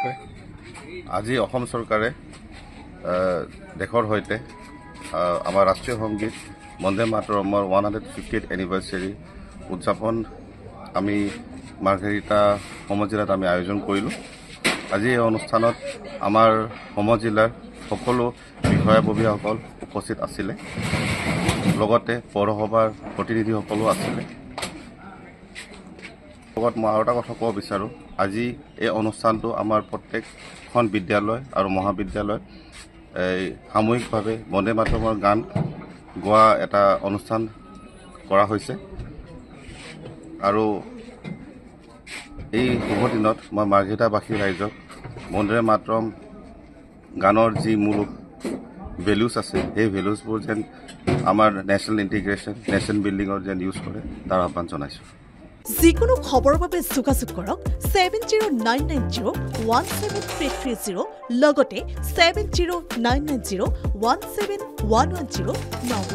নমস্কাৰ। আজি অসম চৰকাৰে দেশৰ সৈতে আমাৰ ৰাষ্ট্ৰীয় সংগীত বন্দে মাতৰমৰ 150th এনিভাৰ্চাৰী উদযাপন আমি মাৰ্ঘেৰিটা সমজিলাত আমি আয়োজন কৰিলোঁ। আজি এই অনুষ্ঠানত আমাৰ সমজিলাৰ সকলো বিষয়া-ববীয়াসকল উপস্থিত আছিলে, লগতে পৌৰসভাৰ প্ৰতিনিধিসকলো আছিলে। লগত মই আৰু এটা কথা ক'ব বিচাৰোঁ, আজি এই অনুষ্ঠানটো আমাৰ প্ৰত্যেকখন বিদ্যালয় আৰু মহাবিদ্যালয় সামূহিকভাৱে বন্দে মাতৰমৰ গান গোৱা এটা অনুষ্ঠান কৰা হৈছে। আৰু এই শুভ দিনত মই মাৰ্ঘেৰিটাবাসী ৰাইজক বন্দে মাতৰম গানৰ যি মূল ভেলুজ আছে, সেই ভেলুজবোৰ যেন আমাৰ নেশ্যনেল ইণ্টিগ্ৰেশ্যন, নেশ্যন বিল্ডিঙৰ যেন ইউজ কৰে, তাৰ আহ্বান জনাইছোঁ। যিকোনো খবৰৰ বাবে যোগাযোগ কৰক 7099017330 লগতে 7099017110 নম্বৰত।